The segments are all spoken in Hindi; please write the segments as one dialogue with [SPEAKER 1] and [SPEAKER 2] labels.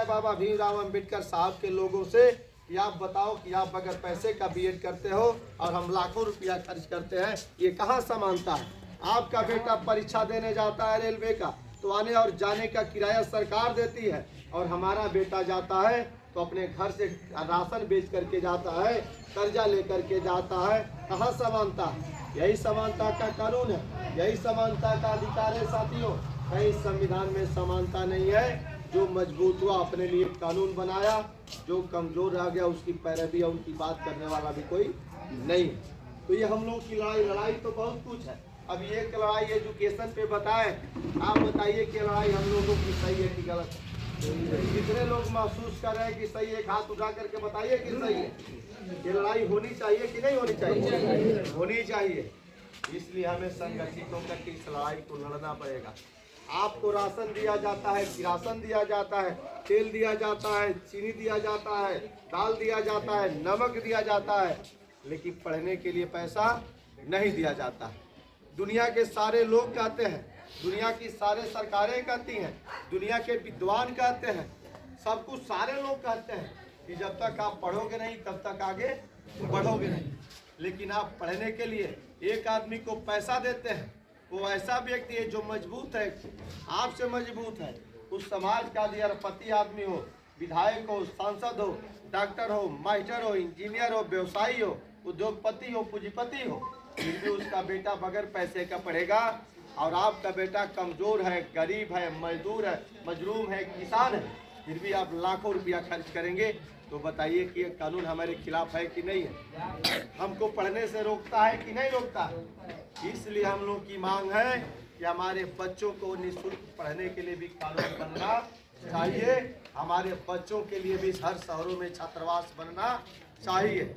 [SPEAKER 1] बाबा भीमराव अंबेडकर साहब के लोगों से कि आप बताओ कि आप बगैर पैसे का बीएड करते हो और हम लाखों रुपया खर्च करते हैं, ये कहाँ समानता है। आपका बेटा परीक्षा देने जाता है रेलवे का तो आने और जाने का किराया सरकार देती है, और हमारा बेटा जाता है तो अपने घर से राशन बेच करके जाता है, कर्जा लेकर के जाता है। कहाँ समानता है? यही समानता का कानून है, यही समानता का अधिकार है साथियों। कहीं संविधान में समानता नहीं है। जो मजबूत हुआ अपने लिए कानून बनाया, जो कमजोर रह गया उसकी पैरवी या उनकी बात करने वाला भी कोई नहीं। तो ये हम लोग की लड़ाई तो बहुत कुछ है। अब एक लड़ाई एजुकेशन पे बताएं, आप बताइए कि लड़ाई हम लोगों की सही है कि गलत है? कितने लोग महसूस कर रहे हैं कि सही है? हाथ उठा करके बताइए कि सही है। ये लड़ाई होनी चाहिए कि नहीं होनी चाहिए? होनी चाहिए। इसलिए हमें संगठित होकर के इस लड़ाई को लड़ना पड़ेगा। आपको राशन दिया जाता है, किरासन दिया जाता है, तेल दिया जाता है, चीनी दिया जाता है, दाल दिया जाता है, नमक दिया जाता है, लेकिन पढ़ने के लिए पैसा नहीं दिया जाता है। दुनिया के सारे लोग कहते हैं, दुनिया की सारे सरकारें कहती हैं, दुनिया के विद्वान कहते हैं, सब कुछ सारे लोग कहते हैं कि जब तक आप पढ़ोगे नहीं तब तक आगे बढ़ोगे नहीं। लेकिन आप पढ़ने के लिए एक आदमी को पैसा देते हैं, वो ऐसा व्यक्ति है जो मजबूत है, आपसे मजबूत है, उस समाज का अधिपति आदमी हो, विधायक हो, सांसद हो, डॉक्टर हो, मास्टर हो, इंजीनियर हो, व्यवसायी हो, उद्योगपति हो, पूंजीपति हो, फिर भी उसका बेटा बगैर पैसे का पढ़ेगा। और आपका बेटा कमजोर है, गरीब है, मजदूर है, मजलूम है, किसान है, फिर भी आप लाखों रुपया खर्च करेंगे। तो बताइए कि ये कानून हमारे खिलाफ है कि नहीं है? हमको पढ़ने से रोकता है कि नहीं रोकता है? इसलिए हम लोग की मांग है कि हमारे बच्चों को निःशुल्क पढ़ने के लिए भी कानून बनना चाहिए। हमारे बच्चों के लिए भी हर शहरों में छात्रावास बनना चाहिए।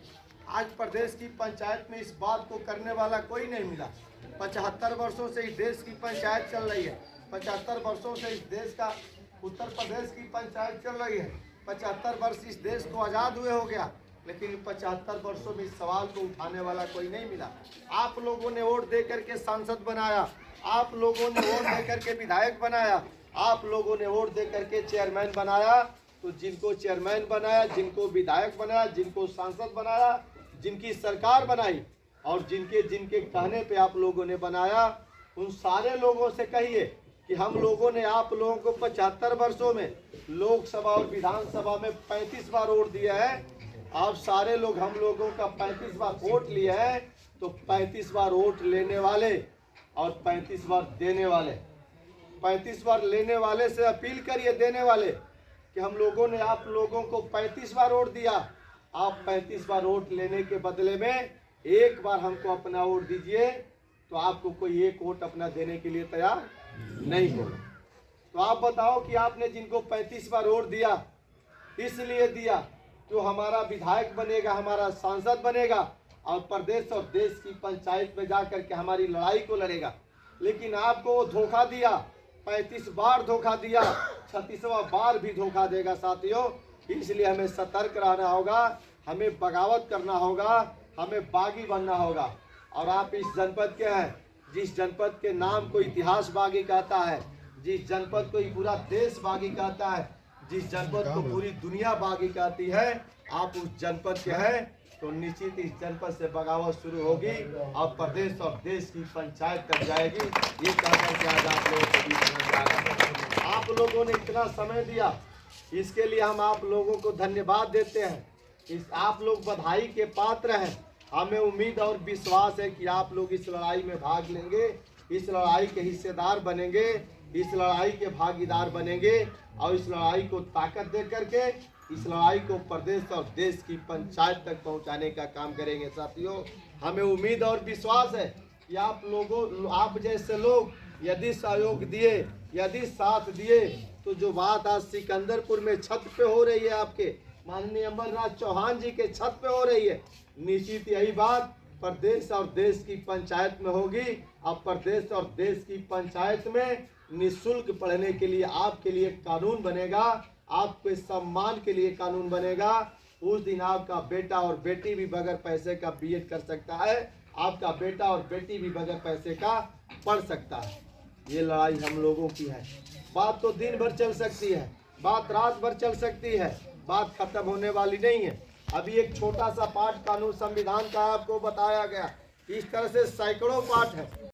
[SPEAKER 1] आज प्रदेश की पंचायत में इस बात को करने वाला कोई नहीं मिला। 75 वर्षों से इस देश की पंचायत चल रही है। 75 वर्षों से इस देश का उत्तर प्रदेश की पंचायत चल रही है। 75 वर्ष इस देश को आज़ाद हुए हो गया, लेकिन 75 वर्षों में इस सवाल को उठाने वाला कोई नहीं मिला। आप लोगों ने वोट दे करके सांसद बनाया, आप लोगों ने वोट दे करके विधायक बनाया, आप लोगों ने वोट दे करके चेयरमैन बनाया। तो जिनको चेयरमैन बनाया, जिनको विधायक बनाया, जिनको सांसद बनाया, जिनकी सरकार बनाई और जिनके जिनके कहने पे आप लोगों ने बनाया, उन सारे लोगों से कहिए कि हम लोगों ने आप लोगों को 75 वर्षों में लोकसभा और विधानसभा में 35 बार वोट दिया है। आप सारे लोग हम लोगों का 35 बार वोट लिए हैं, तो 35 बार वोट लेने वाले और 35 बार देने वाले, 35 बार लेने वाले से अपील करिए देने वाले कि हम लोगों ने आप लोगों को 35 बार वोट दिया, आप 35 बार वोट लेने के बदले में एक बार हमको अपना वोट दीजिए। तो आपको कोई एक वोट अपना देने के लिए तैयार नहीं होगा। तो आप बताओ कि आपने जिनको 35 बार वोट दिया इसलिए दिया जो हमारा विधायक बनेगा, हमारा सांसद बनेगा और प्रदेश और देश की पंचायत में जाकर के हमारी लड़ाई को लड़ेगा, लेकिन आपको वो धोखा दिया, 35 बार धोखा दिया, 36वां बार भी धोखा देगा साथियों। इसलिए हमें सतर्क रहना होगा, हमें बगावत करना होगा, हमें बागी बनना होगा। और आप इस जनपद के हैं, जिस जनपद के नाम को इतिहास बागी कहता है, जिस जनपद को पूरा देश बागी कहता है, जिस जनपद को पूरी दुनिया बागी कहती है, आप उस जनपद के हैं, तो निश्चित इस जनपद से बगावत शुरू होगी और प्रदेश और देश की पंचायत तक जाएगी। ये कहकर के आज आप लोगों के बीच में जा रहा है। आप लोगों ने इतना समय दिया, इसके लिए हम आप लोगों को धन्यवाद देते हैं। आप लोग बधाई के पात्र हैं। हमें उम्मीद और विश्वास है कि आप लोग इस लड़ाई में भाग लेंगे, इस लड़ाई के हिस्सेदार बनेंगे, इस लड़ाई के भागीदार बनेंगे और इस लड़ाई को ताकत दे करके इस लड़ाई को प्रदेश और देश की पंचायत तक पहुंचाने का काम करेंगे साथियों। हमें उम्मीद और विश्वास है कि आप लोगों, आप जैसे लोग यदि सहयोग दिए, यदि साथ दिए, तो जो बात आज सिकंदरपुर में छत पे हो रही है, आपके माननीय अमरनाथ चौहान जी के छत पे हो रही है, निश्चित यही बात प्रदेश और देश की पंचायत में होगी। अब प्रदेश और देश की पंचायत में निःशुल्क पढ़ने के लिए आपके लिए कानून बनेगा, आपके सम्मान के लिए कानून बनेगा। उस दिन आपका बेटा और बेटी भी बगैर पैसे का बीएड कर सकता है, आपका बेटा और बेटी भी बगैर पैसे का पढ़ सकता है। ये लड़ाई हम लोगों की है। बात तो दिन भर चल सकती है, बात रात भर चल सकती है, बात खत्म होने वाली नहीं है। अभी एक छोटा सा पाठ कानून संविधान का आपको बताया गया, इस तरह से सैकड़ों पाठ है।